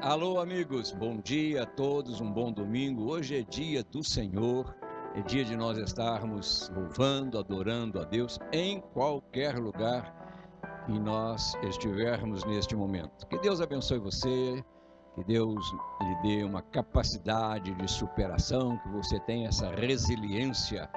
Alô, amigos, bom dia a todos, um bom domingo. Hoje é dia do Senhor, é dia de nós estarmos louvando, adorando a Deus em qualquer lugar que nós estivermos neste momento. Que Deus abençoe você, que Deus lhe dê uma capacidade de superação, que você tenha essa resiliência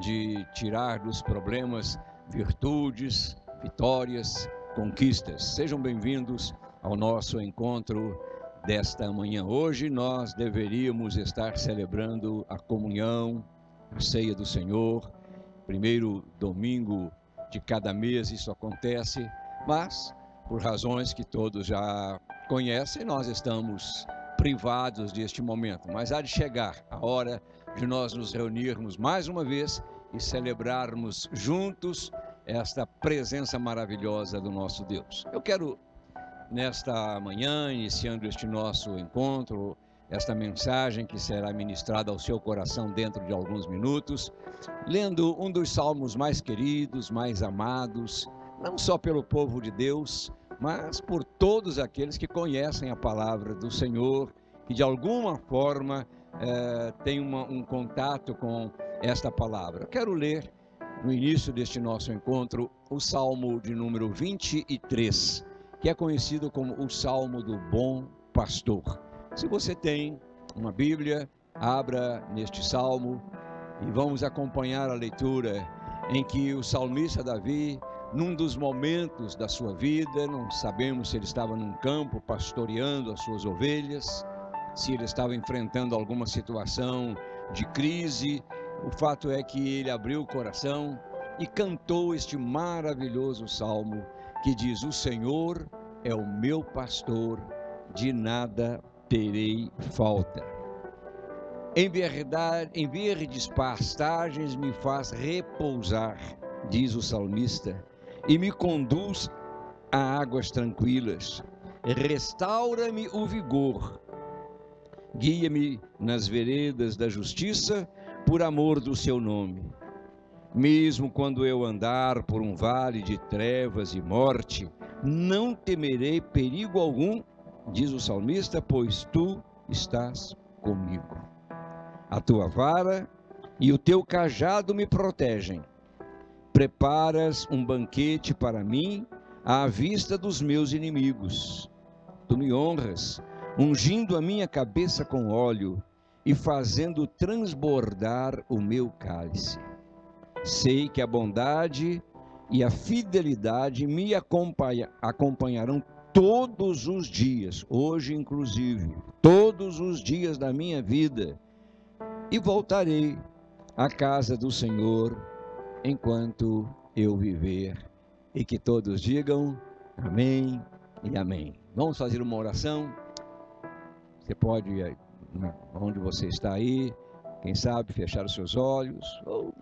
de tirar dos problemas virtudes, vitórias, conquistas. Sejam bem-vindos ao nosso encontro desta manhã. Hoje nós deveríamos estar celebrando a comunhão, a ceia do Senhor, primeiro domingo de cada mês isso acontece, mas por razões que todos já conhecem, nós estamos privados deste momento. Mas há de chegar a hora de nós nos reunirmos mais uma vez e celebrarmos juntos esta presença maravilhosa do nosso Deus. Eu quero nesta manhã, iniciando este nosso encontro, esta mensagem que será ministrada ao seu coração dentro de alguns minutos, lendo um dos salmos mais queridos, mais amados, não só pelo povo de Deus, mas por todos aqueles que conhecem a palavra do Senhor, que de alguma forma têm um contato com esta palavra. Eu quero ler, no início deste nosso encontro, o Salmo de número 23, que é conhecido como o Salmo do Bom Pastor. Se você tem uma Bíblia, abra neste Salmo e vamos acompanhar a leitura em que o salmista Davi, num dos momentos da sua vida, não sabemos se ele estava num campo pastoreando as suas ovelhas, se ele estava enfrentando alguma situação de crise, o fato é que ele abriu o coração e cantou este maravilhoso salmo que diz: o Senhor é o meu pastor, de nada terei falta. Em verdade, em verdes pastagens me faz repousar, diz o salmista, e me conduz a águas tranquilas. Restaura-me o vigor, guia-me nas veredas da justiça, por amor do seu nome. Mesmo quando eu andar por um vale de trevas e morte, não temerei perigo algum, diz o salmista, pois tu estás comigo. A tua vara e o teu cajado me protegem. Preparas um banquete para mim à vista dos meus inimigos. Tu me honras, ungindo a minha cabeça com óleo e fazendo transbordar o meu cálice. Sei que a bondade e a fidelidade me acompanharão todos os dias, hoje inclusive, todos os dias da minha vida, e voltarei à casa do Senhor enquanto eu viver. E que todos digam amém e amém. Vamos fazer uma oração. Você pode, onde você está aí, quem sabe, fechar os seus olhos ou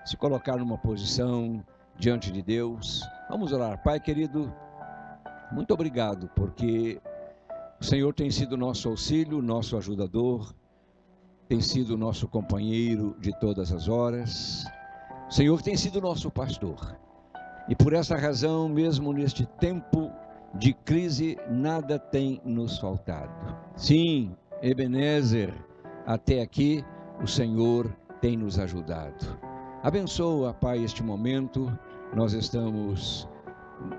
se colocar numa posição diante de Deus. Vamos orar. Pai querido, muito obrigado, porque o Senhor tem sido nosso auxílio, nosso ajudador, tem sido nosso companheiro de todas as horas. O Senhor tem sido nosso pastor. E por essa razão, mesmo neste tempo de crise, nada tem nos faltado. Sim, Ebenezer, até aqui o Senhor tem nos ajudado. Abençoa, Pai, este momento. Nós estamos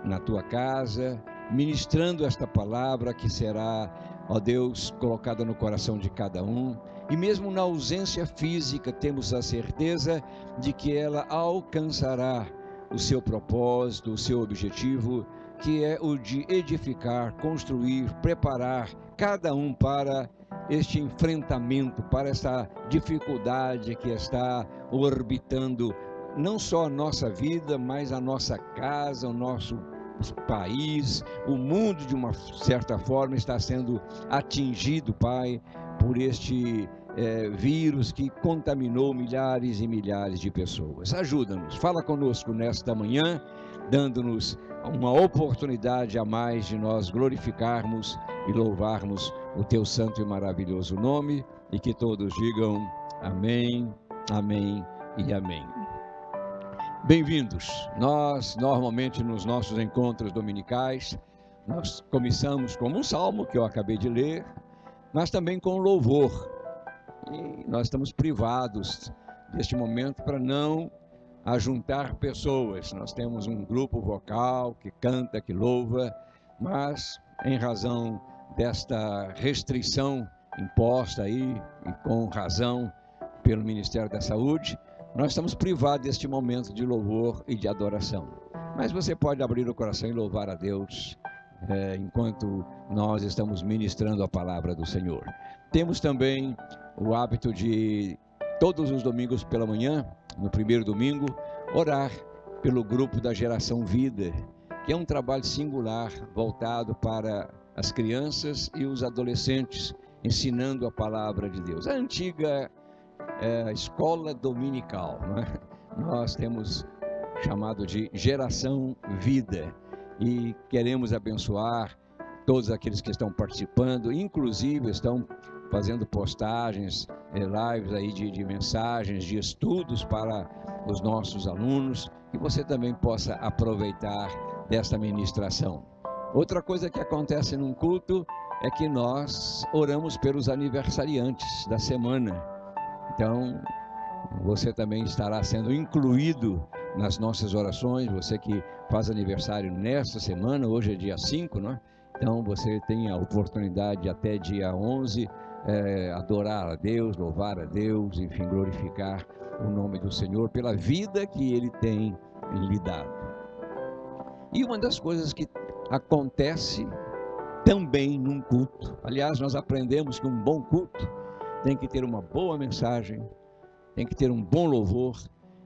na tua casa, ministrando esta palavra que será, ó Deus, colocada no coração de cada um. E mesmo na ausência física, temos a certeza de que ela alcançará o seu propósito, o seu objetivo, que é o de edificar, construir, preparar cada um para este enfrentamento, para essa dificuldade que está orbitando não só a nossa vida, mas a nossa casa, o nosso país, o mundo de uma certa forma está sendo atingido, Pai, por este vírus que contaminou milhares e milhares de pessoas. Ajuda-nos, fala conosco nesta manhã, dando-nos uma oportunidade a mais de nós glorificarmos e louvarmos o teu santo e maravilhoso nome, e que todos digam amém, amém e amém. Bem-vindos. Nós, normalmente, nos nossos encontros dominicais, nós começamos com um salmo que eu acabei de ler, mas também com louvor. E nós estamos privados deste momento para não ajuntar pessoas. Nós temos um grupo vocal que canta, que louva, mas em razão desta restrição imposta aí, e com razão, pelo Ministério da Saúde, nós estamos privados deste momento de louvor e de adoração. Mas você pode abrir o coração e louvar a Deus enquanto nós estamos ministrando a palavra do Senhor. Temos também o hábito de, todos os domingos pela manhã, no primeiro domingo, orar pelo grupo da Geração Vida, que é um trabalho singular voltado para as crianças e os adolescentes, ensinando a palavra de Deus. A antiga escola dominical, não é? Nós temos chamado de Geração Vida e queremos abençoar todos aqueles que estão participando, inclusive estão fazendo postagens, lives aí de mensagens, de estudos para os nossos alunos, que você também possa aproveitar desta ministração. Outra coisa que acontece num culto é que nós oramos pelos aniversariantes da semana. Então, você também estará sendo incluído nas nossas orações, você que faz aniversário nesta semana, hoje é dia 5, não é? Então você tem a oportunidade até dia 11, adorar a Deus, louvar a Deus, enfim, glorificar o nome do Senhor pela vida que Ele tem lhe dado. E uma das coisas que acontece também num culto, aliás, nós aprendemos que um bom culto tem que ter uma boa mensagem, tem que ter um bom louvor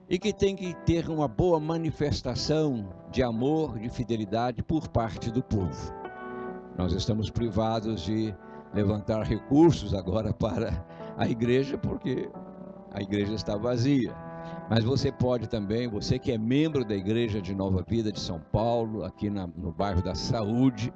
e que tem que ter uma boa manifestação de amor, de fidelidade por parte do povo. Nós estamos privados de levantar recursos agora para a igreja, porque a igreja está vazia. Mas você pode também, você que é membro da Igreja de Nova Vida de São Paulo, aqui no bairro da Saúde,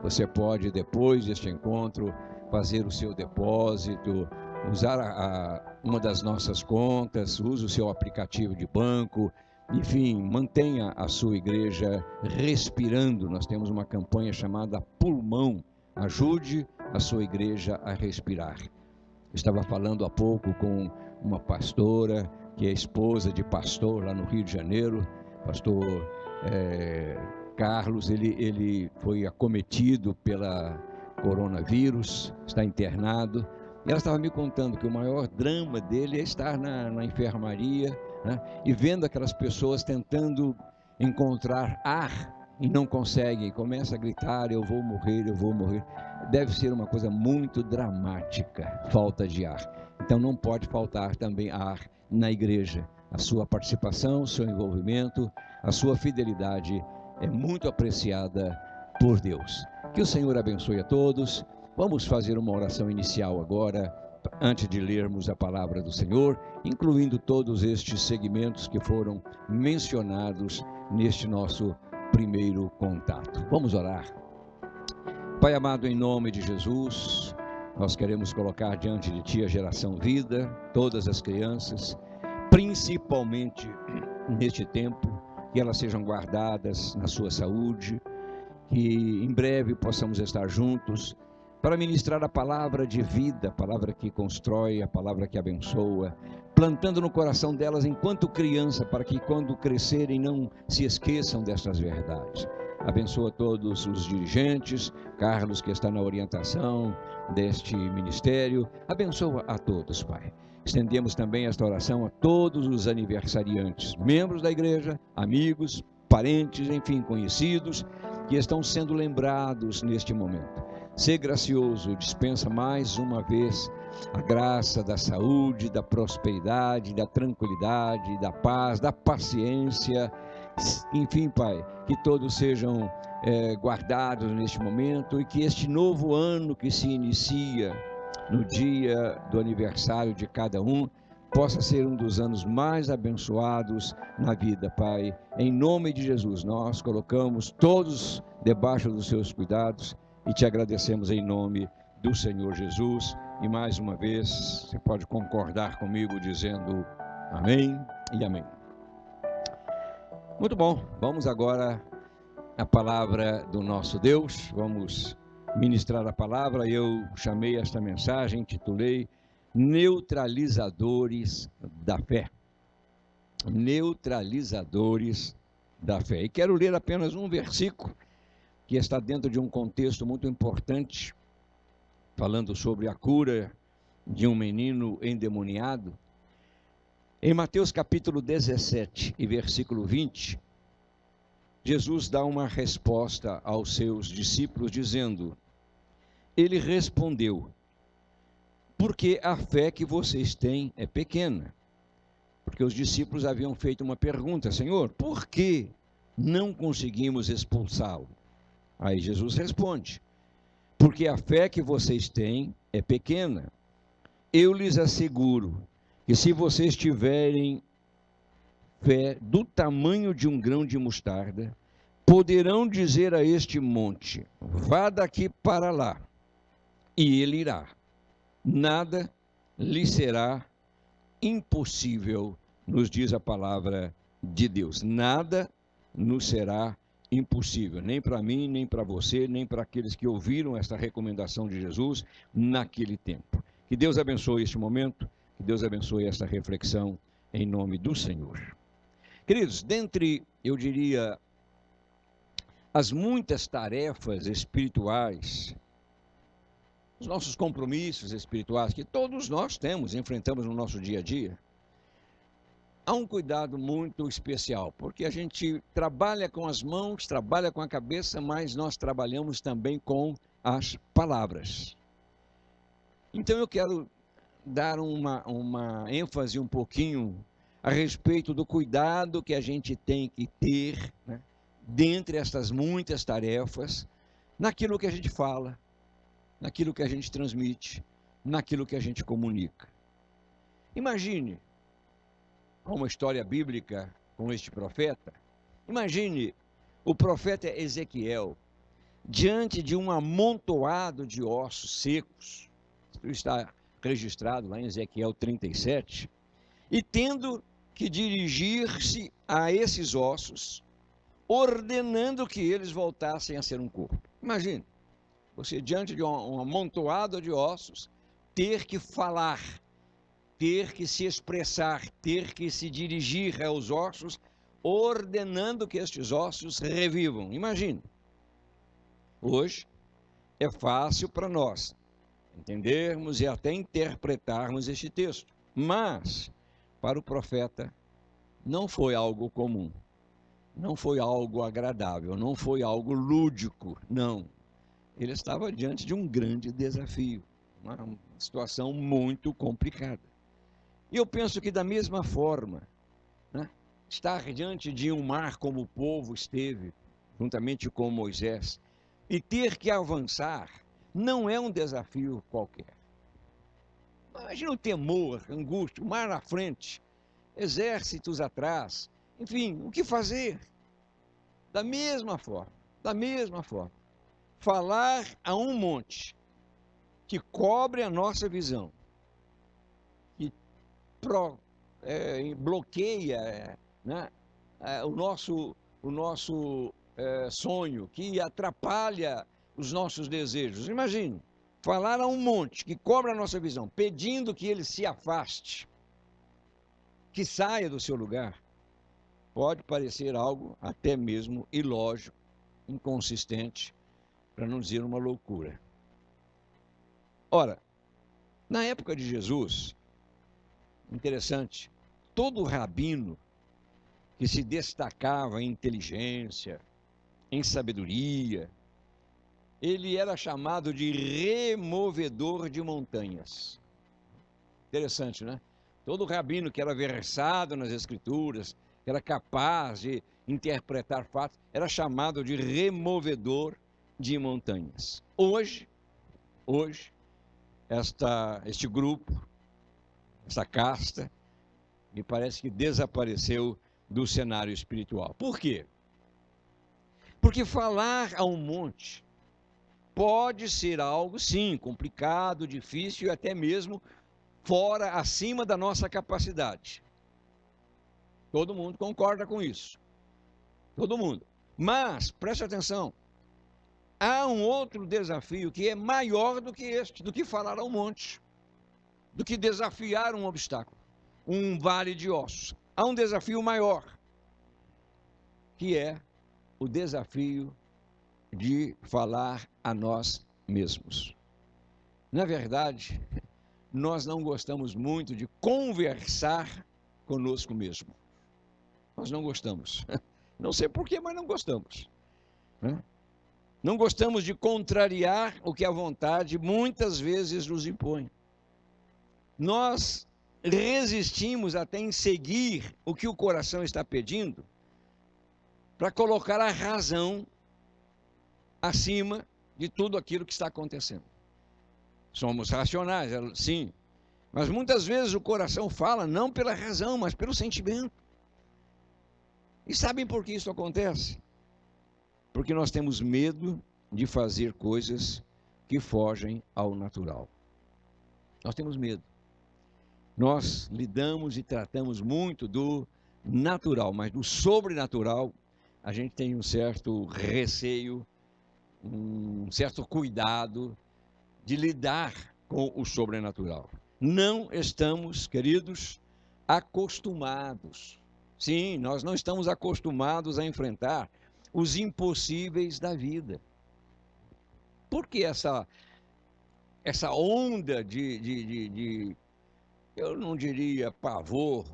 você pode, depois deste encontro, fazer o seu depósito, usar uma das nossas contas, use o seu aplicativo de banco, enfim, mantenha a sua igreja respirando. Nós temos uma campanha chamada Pulmão, ajude a sua igreja a respirar. Estava falando há pouco com uma pastora, que é esposa de pastor lá no Rio de Janeiro, pastor Carlos, ele foi acometido pela coronavírus, está internado, e ela estava me contando que o maior drama dele é estar na enfermaria, né, e vendo aquelas pessoas tentando encontrar ar e não conseguem, começa a gritar, eu vou morrer, eu vou morrer. Deve ser uma coisa muito dramática, falta de ar. Então não pode faltar também ar na igreja. A sua participação, o seu envolvimento, a sua fidelidade é muito apreciada por Deus. Que o Senhor abençoe a todos. Vamos fazer uma oração inicial agora, antes de lermos a palavra do Senhor, incluindo todos estes segmentos que foram mencionados neste nosso primeiro contato. Vamos orar. Pai amado, em nome de Jesus, nós queremos colocar diante de Ti a Geração Vida, todas as crianças, principalmente neste tempo, que elas sejam guardadas na sua saúde, que em breve possamos estar juntos para ministrar a palavra de vida, a palavra que constrói, a palavra que abençoa, plantando no coração delas enquanto criança, para que quando crescerem não se esqueçam dessas verdades. Abençoa todos os dirigentes, Carlos que está na orientação deste ministério, abençoa a todos, Pai. Estendemos também esta oração a todos os aniversariantes, membros da igreja, amigos, parentes, enfim, conhecidos, que estão sendo lembrados neste momento. Sê gracioso, dispensa mais uma vez a graça da saúde, da prosperidade, da tranquilidade, da paz, da paciência, enfim, Pai, que todos sejam guardados neste momento e que este novo ano que se inicia no dia do aniversário de cada um, possa ser um dos anos mais abençoados na vida, Pai. Em nome de Jesus, nós colocamos todos debaixo dos seus cuidados e te agradecemos em nome do Senhor Jesus. E mais uma vez, você pode concordar comigo dizendo amém e amém. Muito bom, vamos agora a palavra do nosso Deus. Vamos ministrar a palavra. Eu chamei esta mensagem, intitulei Neutralizadores da Fé. Neutralizadores da fé. E quero ler apenas um versículo que está dentro de um contexto muito importante, falando sobre a cura de um menino endemoniado. Em Mateus capítulo 17 e versículo 20, Jesus dá uma resposta aos seus discípulos dizendo: ele respondeu, porque a fé que vocês têm é pequena. Porque os discípulos haviam feito uma pergunta: Senhor, por que não conseguimos expulsá-lo? Aí Jesus responde: porque a fé que vocês têm é pequena. Eu lhes asseguro que se vocês tiverem fé do tamanho de um grão de mostarda, poderão dizer a este monte: vá daqui para lá, e ele irá. Nada lhe será impossível, nos diz a palavra de Deus. Nada nos será impossível, nem para mim, nem para você, nem para aqueles que ouviram esta recomendação de Jesus naquele tempo. Que Deus abençoe este momento, que Deus abençoe esta reflexão, em nome do Senhor. Queridos, dentre, eu diria, as muitas tarefas espirituais, os nossos compromissos espirituais que todos nós temos, enfrentamos no nosso dia a dia, há um cuidado muito especial, porque a gente trabalha com as mãos, trabalha com a cabeça, mas nós trabalhamos também com as palavras. Então eu quero dar uma ênfase um pouquinho a respeito do cuidado que a gente tem que ter, né, dentre estas muitas tarefas, naquilo que a gente fala, naquilo que a gente transmite, naquilo que a gente comunica. Imagine uma história bíblica com este profeta. Imagine o profeta Ezequiel diante de um amontoado de ossos secos. Isso está registrado lá em Ezequiel 37. E tendo que dirigir-se a esses ossos, ordenando que eles voltassem a ser um corpo. Imagine você, diante de um amontoado de ossos, ter que falar, ter que se expressar, ter que se dirigir aos ossos, ordenando que estes ossos revivam. Imagine. Hoje é fácil para nós entendermos e até interpretarmos este texto, mas para o profeta não foi algo comum, não foi algo agradável, não foi algo lúdico, não. Ele estava diante de um grande desafio, uma situação muito complicada. E eu penso que da mesma forma, né, estar diante de um mar como o povo esteve, juntamente com Moisés, e ter que avançar, não é um desafio qualquer. Imagina o temor, a angústia, o mar na frente, exércitos atrás, enfim, o que fazer? Da mesma forma, falar a um monte que cobre a nossa visão, que bloqueia, né, o nosso sonho, que atrapalha os nossos desejos. Imagine, falar a um monte que cobre a nossa visão, pedindo que ele se afaste, que saia do seu lugar, pode parecer algo até mesmo ilógico, inconsistente, para não dizer uma loucura. Ora, na época de Jesus, interessante, todo rabino que se destacava em inteligência, em sabedoria, ele era chamado de removedor de montanhas. Interessante, né? Todo rabino que era versado nas Escrituras, que era capaz de interpretar fatos, era chamado de removedor de montanhas. Hoje, este grupo, essa casta, me parece que desapareceu do cenário espiritual. Por quê? Porque falar a um monte pode ser algo, sim, complicado, difícil e até mesmo fora, acima da nossa capacidade. Todo mundo concorda com isso. Todo mundo. Mas, preste atenção, há um outro desafio que é maior do que este, do que falar ao monte, do que desafiar um obstáculo, um vale de ossos. Há um desafio maior, que é o desafio de falar a nós mesmos. Na verdade, nós não gostamos muito de conversar conosco mesmo. Nós não gostamos. Não sei porquê, mas não gostamos. Não gostamos de contrariar o que a vontade muitas vezes nos impõe. Nós resistimos até em seguir o que o coração está pedindo para colocar a razão acima de tudo aquilo que está acontecendo. Somos racionais, sim, mas muitas vezes o coração fala não pela razão, mas pelo sentimento. E sabem por que isso acontece? Porque nós temos medo de fazer coisas que fogem ao natural. Nós temos medo. Nós lidamos e tratamos muito do natural, mas do sobrenatural a gente tem um certo receio, um certo cuidado de lidar com o sobrenatural. Não estamos, queridos, acostumados. Sim, nós não estamos acostumados a enfrentar os impossíveis da vida. Por que essa onda de eu não diria pavor,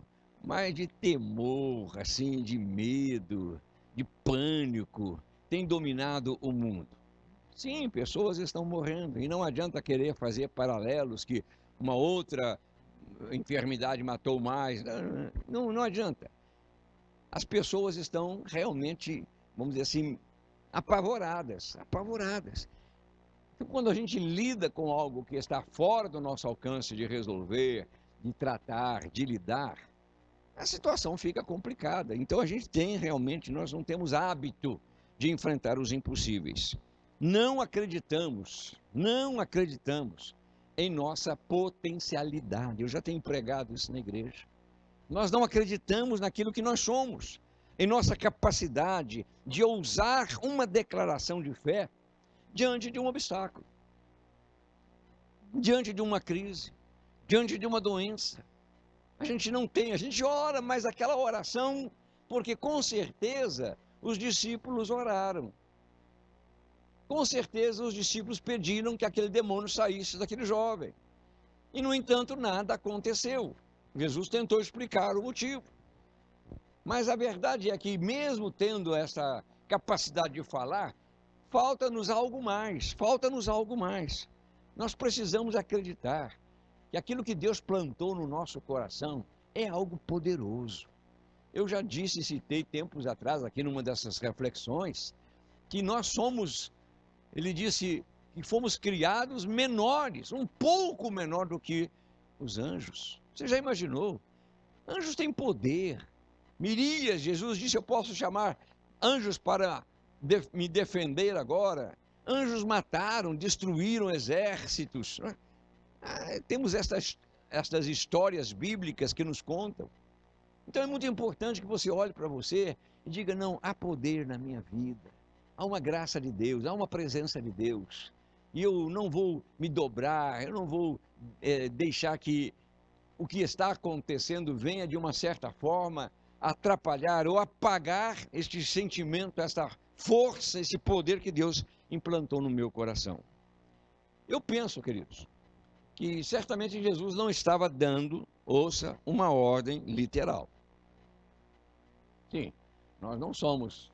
mas de temor, assim, de medo, de pânico, tem dominado o mundo? Sim, pessoas estão morrendo e não adianta querer fazer paralelos que uma outra enfermidade matou mais. Não adianta. As pessoas estão realmente, vamos dizer assim, apavoradas. Então, quando a gente lida com algo que está fora do nosso alcance de resolver, de tratar, de lidar, a situação fica complicada. Então a gente nós não temos hábito de enfrentar os impossíveis. Não acreditamos em nossa potencialidade. Eu já tenho pregado isso na igreja. Nós não acreditamos naquilo que nós somos, em nossa capacidade de ousar uma declaração de fé diante de um obstáculo, diante de uma crise, diante de uma doença. A gente ora, mas aquela oração, porque com certeza os discípulos oraram. Com certeza os discípulos pediram que aquele demônio saísse daquele jovem. E, no entanto, nada aconteceu. Jesus tentou explicar o motivo. Mas a verdade é que, mesmo tendo essa capacidade de falar, falta-nos algo mais. Nós precisamos acreditar que aquilo que Deus plantou no nosso coração é algo poderoso. Eu já disse e citei tempos atrás, aqui numa dessas reflexões, que nós somos, ele disse que fomos criados menores, um pouco menor do que os anjos. Você já imaginou? Anjos têm poder. Mirias, Jesus disse, eu posso chamar anjos para me defender agora. Anjos mataram, destruíram exércitos. Temos estas histórias bíblicas que nos contam. Então é muito importante que você olhe para você e diga, não, há poder na minha vida. Há uma graça de Deus, há uma presença de Deus. E eu não vou me dobrar, eu não vou deixar que o que está acontecendo venha de uma certa forma atrapalhar ou apagar este sentimento, essa força, esse poder que Deus implantou no meu coração. Eu penso, queridos, que certamente Jesus não estava dando, ouça, uma ordem literal. Sim, nós não somos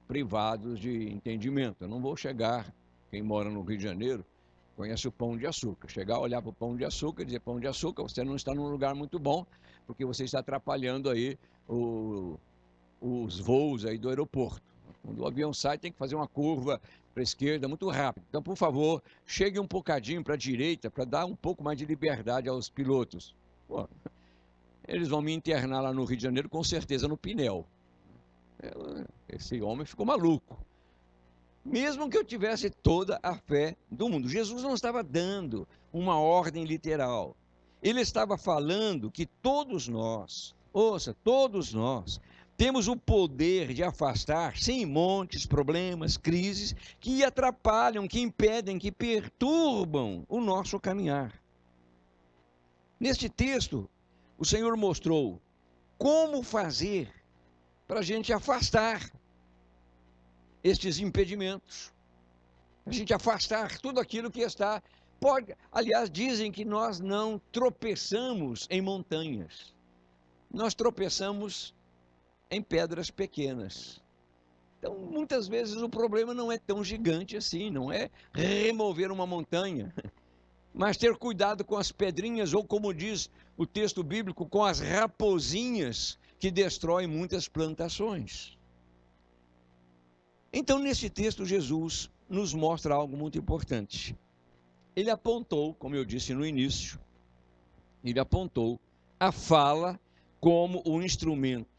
privados de entendimento. Eu não vou chegar, quem mora no Rio de Janeiro conhece o Pão de Açúcar, chegar, olhar para o Pão de Açúcar e dizer, Pão de Açúcar, você não está num lugar muito bom, porque você está atrapalhando aí os voos aí do aeroporto. Quando o avião sai, tem que fazer uma curva para a esquerda muito rápido. Então, por favor, chegue um bocadinho para a direita, para dar um pouco mais de liberdade aos pilotos. Pô, eles vão me internar lá no Rio de Janeiro, com certeza, no Pinel. Esse homem ficou maluco. Mesmo que eu tivesse toda a fé do mundo. Jesus não estava dando uma ordem literal. Ele estava falando que todos nós, ouça, todos nós, Temos o poder de afastar, sim, montes, problemas, crises que atrapalham, que impedem, que perturbam o nosso caminhar. Neste texto, o Senhor mostrou como fazer para a gente afastar estes impedimentos, a gente afastar tudo aquilo que está. Aliás, dizem que nós não tropeçamos em montanhas, nós tropeçamos em pedras pequenas. Então, muitas vezes o problema não é tão gigante assim, não é remover uma montanha, mas ter cuidado com as pedrinhas, ou como diz o texto bíblico, com as raposinhas que destroem muitas plantações. Então, nesse texto, Jesus nos mostra algo muito importante. Ele apontou, como eu disse no início, ele apontou a fala como um instrumento,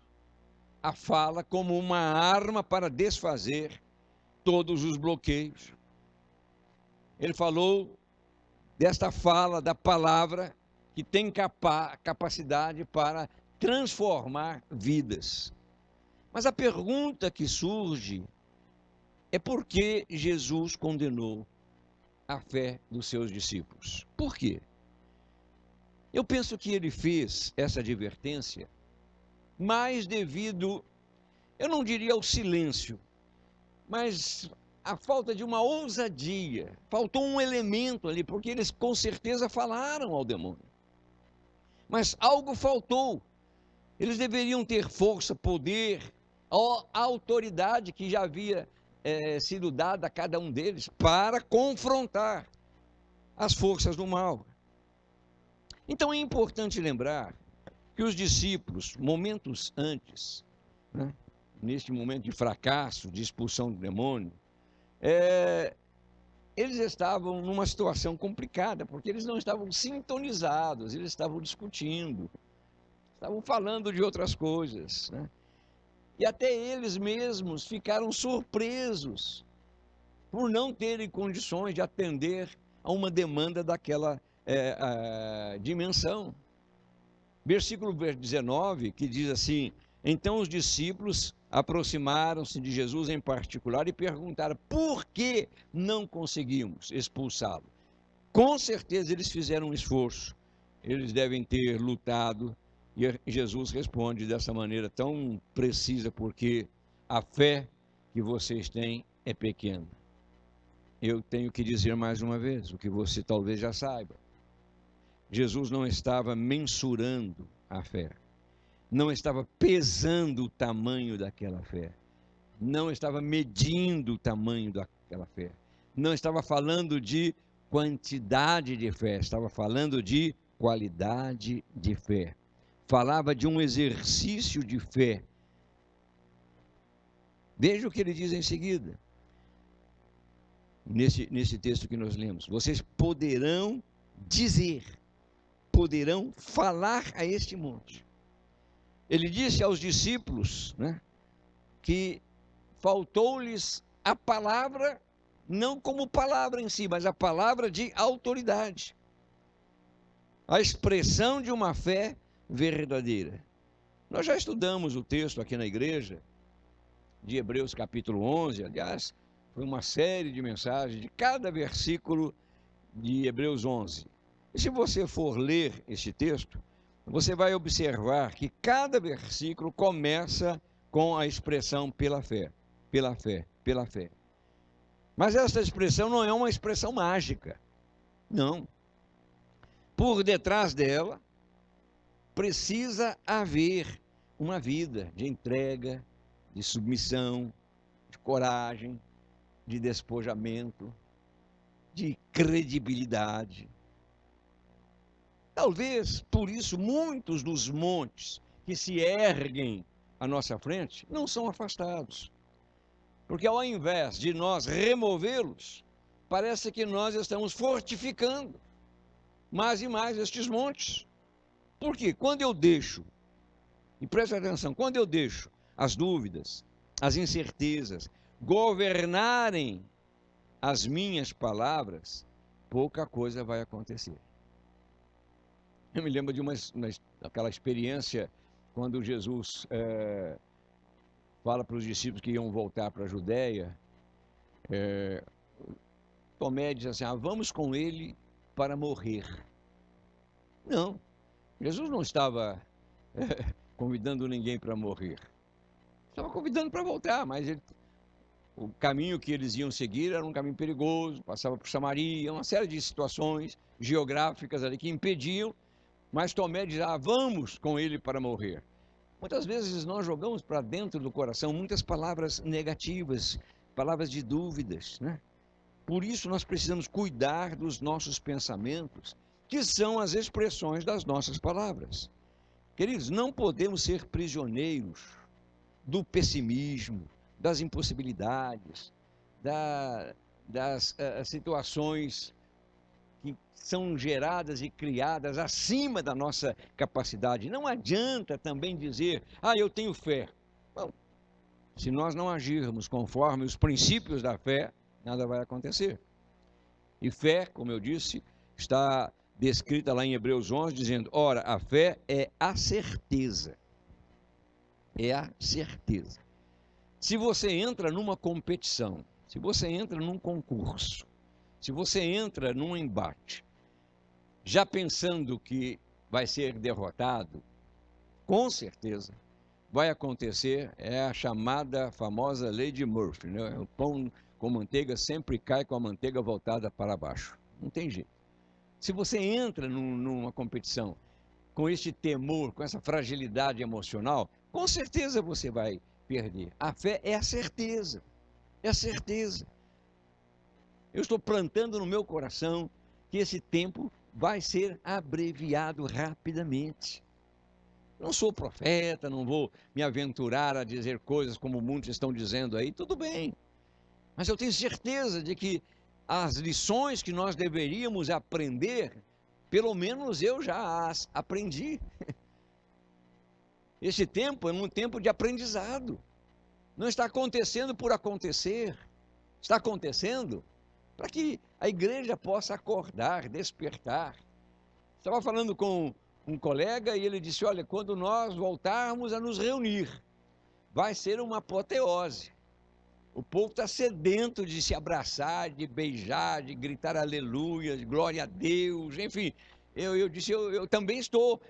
a fala como uma arma para desfazer todos os bloqueios. Ele falou desta fala, da palavra, que tem capacidade para transformar vidas. Mas a pergunta que surge é por que Jesus condenou a fé dos seus discípulos? Por quê? Eu penso que ele fez essa advertência mais devido, eu não diria ao silêncio, mas a falta de uma ousadia. Faltou um elemento ali, porque eles com certeza falaram ao demônio. Mas algo faltou. Eles deveriam ter força, poder, a autoridade que já havia sido dada a cada um deles para confrontar as forças do mal. Então é importante lembrar que os discípulos, momentos antes, né, neste momento de fracasso, de expulsão do demônio, eles estavam numa situação complicada, porque eles não estavam sintonizados, eles estavam discutindo, estavam falando de outras coisas, né? E até eles mesmos ficaram surpresos por não terem condições de atender a uma demanda daquela dimensão. Versículo 19, que diz assim: então os discípulos aproximaram-se de Jesus em particular e perguntaram por que não conseguimos expulsá-lo. Com certeza eles fizeram um esforço, eles devem ter lutado, e Jesus responde dessa maneira tão precisa: porque a fé que vocês têm é pequena. Eu tenho que dizer mais uma vez, o que você talvez já saiba. Jesus não estava mensurando a fé, não estava pesando o tamanho daquela fé, não estava medindo o tamanho daquela fé, não estava falando de quantidade de fé, estava falando de qualidade de fé. Falava de um exercício de fé. Veja o que ele diz em seguida, nesse texto que nós lemos: vocês poderão dizer, poderão falar a este monte. Ele disse aos discípulos, né, que faltou-lhes a palavra, não como palavra em si, mas a palavra de autoridade, a expressão de uma fé verdadeira. Nós já estudamos o texto aqui na igreja, de Hebreus capítulo 11, aliás, foi uma série de mensagens de cada versículo de Hebreus 11. E se você for ler este texto, você vai observar que cada versículo começa com a expressão pela fé, pela fé, pela fé. Mas essa expressão não é uma expressão mágica, não. Por detrás dela, precisa haver uma vida de entrega, de submissão, de coragem, de despojamento, de credibilidade. Talvez por isso muitos dos montes que se erguem à nossa frente não são afastados. Porque ao invés de nós removê-los, parece que nós estamos fortificando mais e mais estes montes. Porque quando eu deixo, e preste atenção, quando eu deixo as dúvidas, as incertezas governarem as minhas palavras, pouca coisa vai acontecer. Eu me lembro de aquela experiência quando Jesus fala para os discípulos que iam voltar para a Judéia, Tomé diz assim: vamos com ele para morrer. Não, Jesus não estava convidando ninguém para morrer. Estava convidando para voltar, mas o caminho que eles iam seguir era um caminho perigoso, passava por Samaria, uma série de situações geográficas ali que impediam, mas Tomé diz: vamos com ele para morrer. Muitas vezes nós jogamos para dentro do coração muitas palavras negativas, palavras de dúvidas, né? Por isso nós precisamos cuidar dos nossos pensamentos, que são as expressões das nossas palavras. Queridos, não podemos ser prisioneiros do pessimismo, das impossibilidades, das situações que são geradas e criadas acima da nossa capacidade. Não adianta também dizer: eu tenho fé. Bom, se nós não agirmos conforme os princípios da fé, nada vai acontecer. E fé, como eu disse, está descrita lá em Hebreus 11, dizendo: ora, a fé é a certeza. É a certeza. Se você entra numa competição, se você entra num concurso, se você entra num embate, já pensando que vai ser derrotado, com certeza vai acontecer, é a chamada famosa lei de Murphy, né? O pão com manteiga sempre cai com a manteiga voltada para baixo. Não tem jeito. Se você entra numa competição com este temor, com essa fragilidade emocional, com certeza você vai perder. A fé é a certeza. É a certeza. Eu estou plantando no meu coração que esse tempo vai ser abreviado rapidamente. Não sou profeta, não vou me aventurar a dizer coisas como muitos estão dizendo aí, tudo bem. Mas eu tenho certeza de que as lições que nós deveríamos aprender, pelo menos eu já as aprendi. Esse tempo é um tempo de aprendizado. Não está acontecendo por acontecer. Está acontecendo para que a igreja possa acordar, despertar. Estava falando com um colega e ele disse: olha, quando nós voltarmos a nos reunir, vai ser uma apoteose. O povo está sedento de se abraçar, de beijar, de gritar aleluia, de glória a Deus, enfim. Eu disse: eu também estou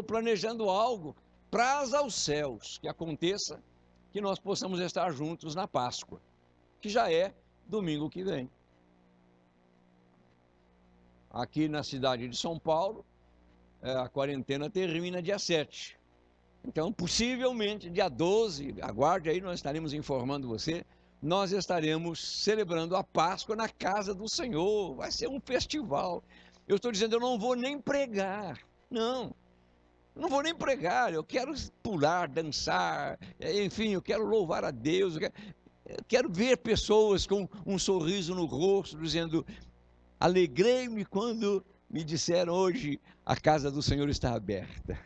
planejando algo. Praza aos céus que aconteça, que nós possamos estar juntos na Páscoa, que já é domingo que vem. Aqui na cidade de São Paulo, a quarentena termina dia 7. Então, possivelmente, dia 12, aguarde aí, nós estaremos informando você, nós estaremos celebrando a Páscoa na casa do Senhor. Vai ser um festival. Eu estou dizendo, eu não vou nem pregar. Não vou nem pregar. Eu quero pular, dançar, enfim, eu quero louvar a Deus. Eu quero ver pessoas com um sorriso no rosto, dizendo: alegrei-me quando me disseram hoje a casa do Senhor está aberta.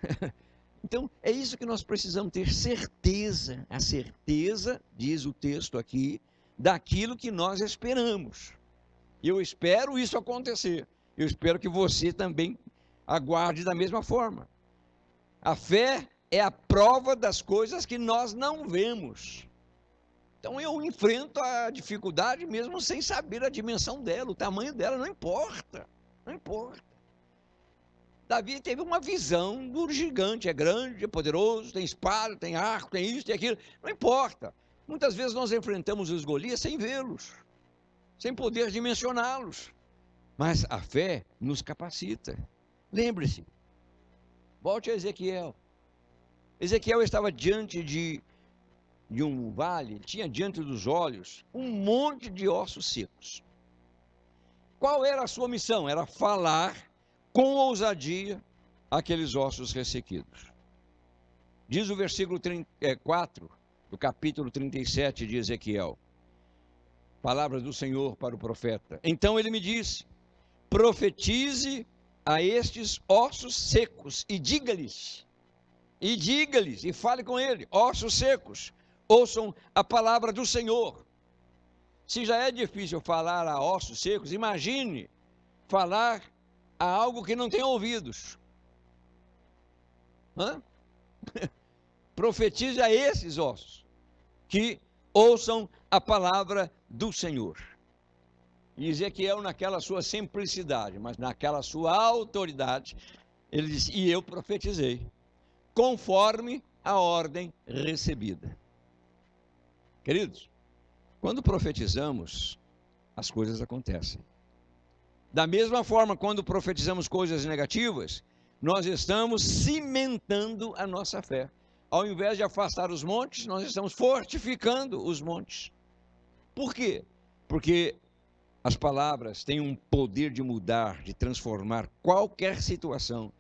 Então, é isso que nós precisamos ter certeza. A certeza, diz o texto aqui, daquilo que nós esperamos. Eu espero isso acontecer. Eu espero que você também aguarde da mesma forma. A fé é a prova das coisas que nós não vemos. Então eu enfrento a dificuldade mesmo sem saber a dimensão dela, o tamanho dela, não importa. Não importa. Davi teve uma visão do gigante, é grande, é poderoso, tem espada, tem arco, tem isso, tem aquilo, não importa. Muitas vezes nós enfrentamos os Golias sem vê-los, sem poder dimensioná-los, mas a fé nos capacita. Lembre-se, volte a Ezequiel. Ezequiel estava diante de um vale, tinha diante dos olhos um monte de ossos secos. Qual era a sua missão? Era falar com ousadia aqueles ossos ressequidos. Diz o versículo 4 do capítulo 37 de Ezequiel, palavras do Senhor para o profeta: então ele me disse, profetize a estes ossos secos e diga-lhes, e fale com ele: ossos secos, ouçam a palavra do Senhor. Se já é difícil falar a ossos secos, imagine falar a algo que não tem ouvidos. Profetize a esses ossos. que ouçam a palavra do Senhor. E Ezequiel, naquela sua simplicidade, mas naquela sua autoridade, ele diz: e eu profetizei, conforme a ordem recebida. Queridos, quando profetizamos, as coisas acontecem. Da mesma forma, quando profetizamos coisas negativas, nós estamos cimentando a nossa fé. Ao invés de afastar os montes, nós estamos fortificando os montes. Por quê? Porque as palavras têm um poder de mudar, de transformar qualquer situação,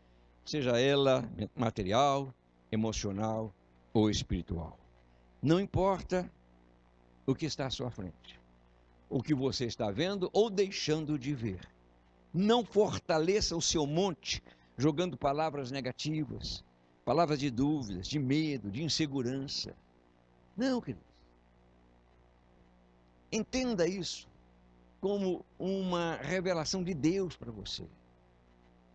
seja ela material, emocional ou espiritual. Não importa o que está à sua frente, o que você está vendo ou deixando de ver. Não fortaleça o seu monte jogando palavras negativas, palavras de dúvidas, de medo, de insegurança. Não, queridos. Entenda isso como uma revelação de Deus para você.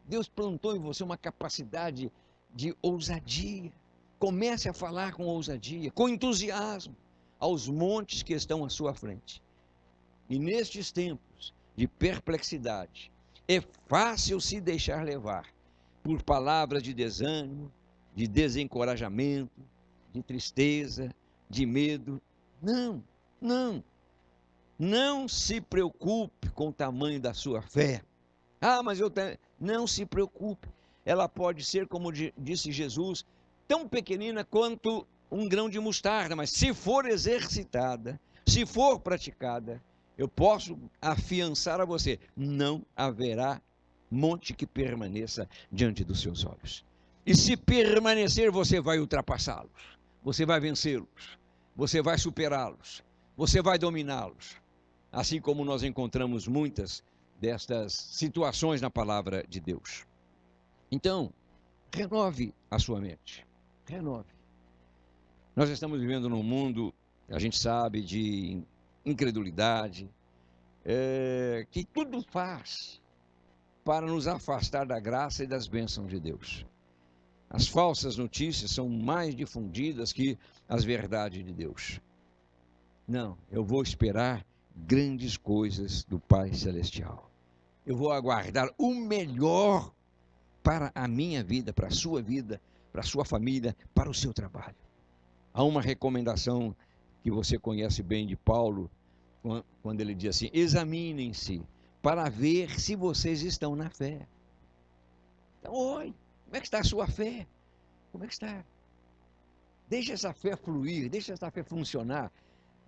Deus plantou em você uma capacidade de ousadia. Comece a falar com ousadia, com entusiasmo, aos montes que estão à sua frente. E nestes tempos de perplexidade, é fácil se deixar levar por palavras de desânimo, de desencorajamento, de tristeza, de medo. Não, não. Não se preocupe com o tamanho da sua fé. Ah, mas eu tenho... Não se preocupe. Ela pode ser, como disse Jesus, tão pequenina quanto um grão de mostarda, mas se for exercitada, se for praticada, eu posso afiançar a você, não haverá monte que permaneça diante dos seus olhos. E se permanecer, você vai ultrapassá-los, você vai vencê-los, você vai superá-los, você vai dominá-los. Assim como nós encontramos muitas destas situações na palavra de Deus. Então, renove a sua mente. Renove. Nós estamos vivendo num mundo, a gente sabe, de incredulidade, que tudo faz para nos afastar da graça e das bênçãos de Deus. As falsas notícias são mais difundidas que as verdades de Deus. Não, eu vou esperar grandes coisas do Pai Celestial. Eu vou aguardar o melhor para a minha vida, para a sua família, para o seu trabalho. Há uma recomendação que você conhece bem de Paulo, quando ele diz assim: examinem-se para ver se vocês estão na fé. Então, oi, como é que está a sua fé? Como é que está? Deixa essa fé fluir, deixa essa fé funcionar.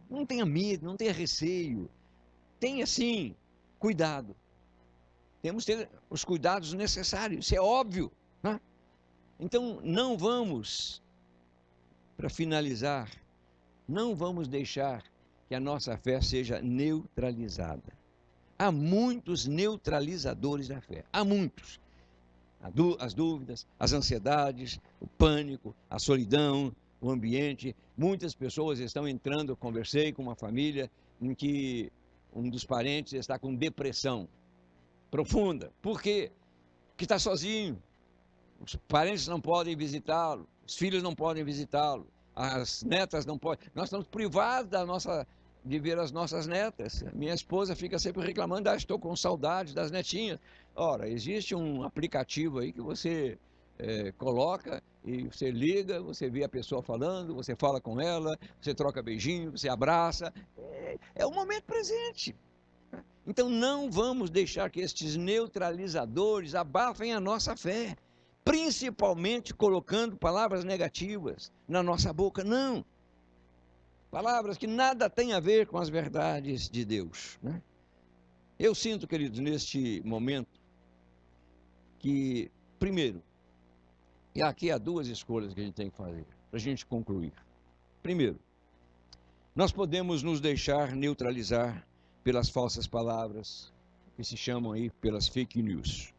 Não tenha medo, não tenha receio. Tenha, sim, cuidado. Temos que ter os cuidados necessários, isso é óbvio, né? Então, não vamos, para finalizar, não vamos deixar que a nossa fé seja neutralizada. Há muitos neutralizadores da fé, há muitos. As dúvidas, as ansiedades, o pânico, a solidão, o ambiente. Muitas pessoas estão entrando, eu conversei com uma família em que um dos parentes está com depressão profunda. Por quê? Porque está sozinho. Os parentes não podem visitá-lo, os filhos não podem visitá-lo, as netas não podem. Nós estamos privados de ver as nossas netas. Minha esposa fica sempre reclamando: estou com saudade das netinhas. Ora, existe um aplicativo aí que você coloca e você liga, você vê a pessoa falando, você fala com ela, você troca beijinho, você abraça. É o momento presente. Então não vamos deixar que estes neutralizadores abafem a nossa fé, principalmente colocando palavras negativas na nossa boca. Não. Palavras que nada têm a ver com as verdades de Deus, né? Eu sinto, queridos, neste momento, que, primeiro, e aqui há duas escolhas que a gente tem que fazer, para a gente concluir. Primeiro, nós podemos nos deixar neutralizar pelas falsas palavras, que se chamam aí pelas fake news.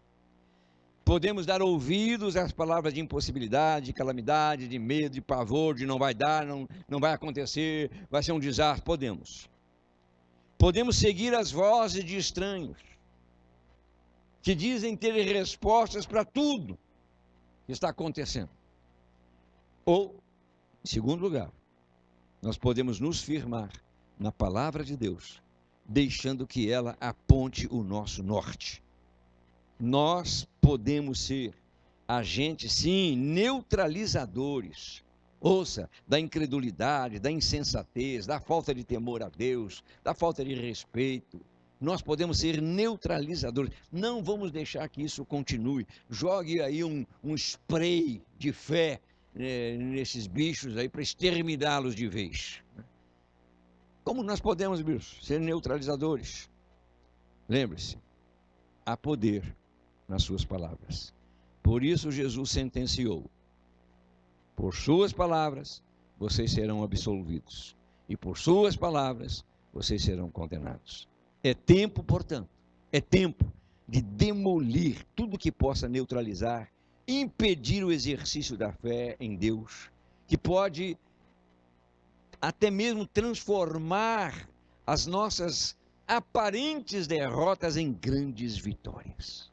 Podemos dar ouvidos às palavras de impossibilidade, de calamidade, de medo, de pavor, de não vai dar, não vai acontecer, vai ser um desastre. Podemos seguir as vozes de estranhos, que dizem ter respostas para tudo que está acontecendo. Ou, em segundo lugar, nós podemos nos firmar na palavra de Deus, deixando que ela aponte o nosso norte. Nós podemos ser agentes, sim, neutralizadores. Ouça, da incredulidade, da insensatez, da falta de temor a Deus, da falta de respeito. Nós podemos ser neutralizadores. Não vamos deixar que isso continue. Jogue aí um spray de fé nesses bichos aí para exterminá-los de vez. Como nós podemos, bichos, ser neutralizadores? Lembre-se, há poder nas suas palavras. Por isso Jesus sentenciou: por suas palavras vocês serão absolvidos, e por suas palavras vocês serão condenados. É tempo, portanto, é tempo de demolir tudo que possa neutralizar, impedir o exercício da fé em Deus, que pode até mesmo transformar as nossas aparentes derrotas em grandes vitórias,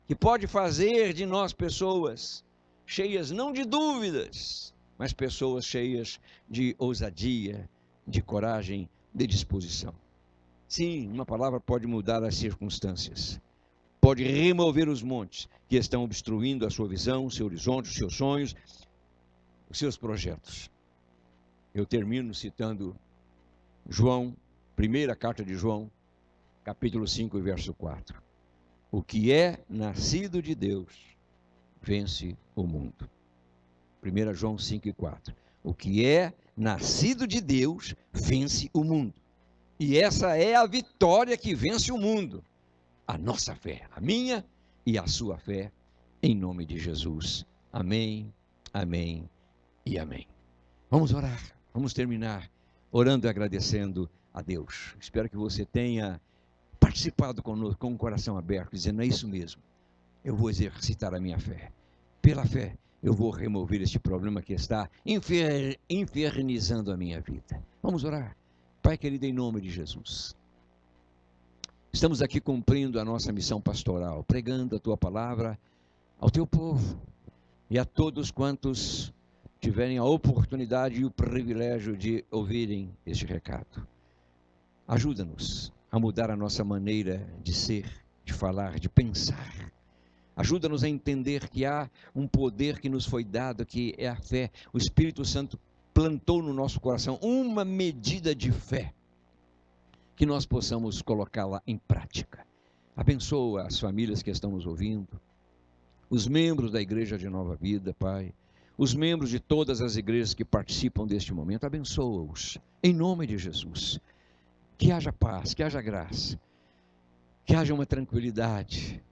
que pode fazer de nós pessoas cheias não de dúvidas, mas pessoas cheias de ousadia, de coragem, de disposição. Sim, uma palavra pode mudar as circunstâncias, pode remover os montes que estão obstruindo a sua visão, o seu horizonte, os seus sonhos, os seus projetos. Eu termino citando João, primeira carta de João, capítulo 5, verso 4. O que é nascido de Deus vence o mundo. 1 João 5:4. O que é nascido de Deus vence o mundo. E essa é a vitória que vence o mundo. A nossa fé, a minha e a sua fé, em nome de Jesus. Amém, amém e amém. Vamos orar, vamos terminar orando e agradecendo a Deus. Espero que você tenha participado conosco com o coração aberto, dizendo: é isso mesmo, eu vou exercitar a minha fé. Pela fé, eu vou remover este problema que está infernizando a minha vida. Vamos orar. Pai querido, em nome de Jesus, estamos aqui cumprindo a nossa missão pastoral, pregando a Tua palavra ao Teu povo e a todos quantos tiverem a oportunidade e o privilégio de ouvirem este recado. Ajuda-nos a mudar a nossa maneira de ser, de falar, de pensar. Ajuda-nos a entender que há um poder que nos foi dado, que é a fé. O Espírito Santo plantou no nosso coração uma medida de fé, que nós possamos colocá-la em prática. Abençoa as famílias que estão nos ouvindo, os membros da Igreja de Nova Vida, Pai, os membros de todas as igrejas que participam deste momento, abençoa-os, em nome de Jesus. Que haja paz, que haja graça, que haja uma tranquilidade,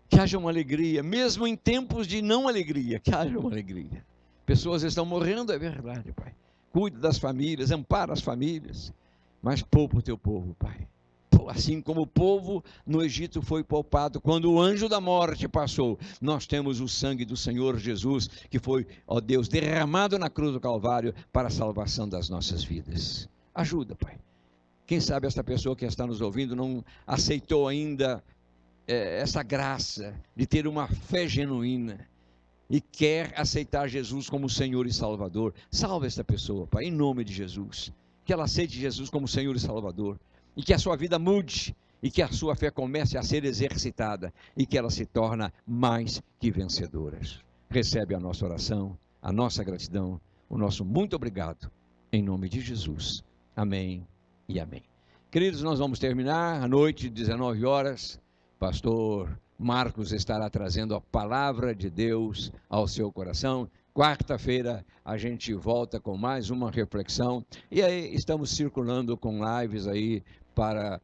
que haja uma alegria, mesmo em tempos de não alegria, que haja uma alegria. Pessoas estão morrendo, é verdade, Pai. Cuida das famílias, ampara as famílias, mas poupa o Teu povo, Pai. Assim como o povo no Egito foi poupado quando o anjo da morte passou, nós temos o sangue do Senhor Jesus, que foi, ó Deus, derramado na cruz do Calvário para a salvação das nossas vidas. Ajuda, Pai. Quem sabe essa pessoa que está nos ouvindo não aceitou ainda essa graça de ter uma fé genuína e quer aceitar Jesus como Senhor e Salvador. Salva esta pessoa, Pai, em nome de Jesus. Que ela aceite Jesus como Senhor e Salvador, e que a sua vida mude, e que a sua fé comece a ser exercitada, e que ela se torne mais que vencedora. Recebe a nossa oração, a nossa gratidão, o nosso muito obrigado, em nome de Jesus. Amém e amém. Queridos, nós vamos terminar à noite, 19 horas. Pastor Marcos estará trazendo a palavra de Deus ao seu coração. Quarta-feira a gente volta com mais uma reflexão. E aí estamos circulando com lives aí para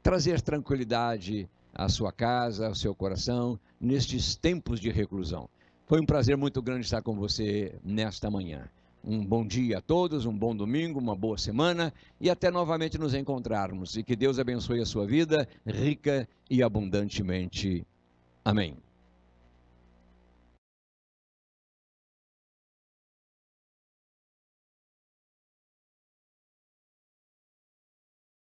trazer tranquilidade à sua casa, ao seu coração, nestes tempos de reclusão. Foi um prazer muito grande estar com você nesta manhã. Um bom dia a todos, um bom domingo, uma boa semana e até novamente nos encontrarmos. E que Deus abençoe a sua vida rica e abundantemente. Amém.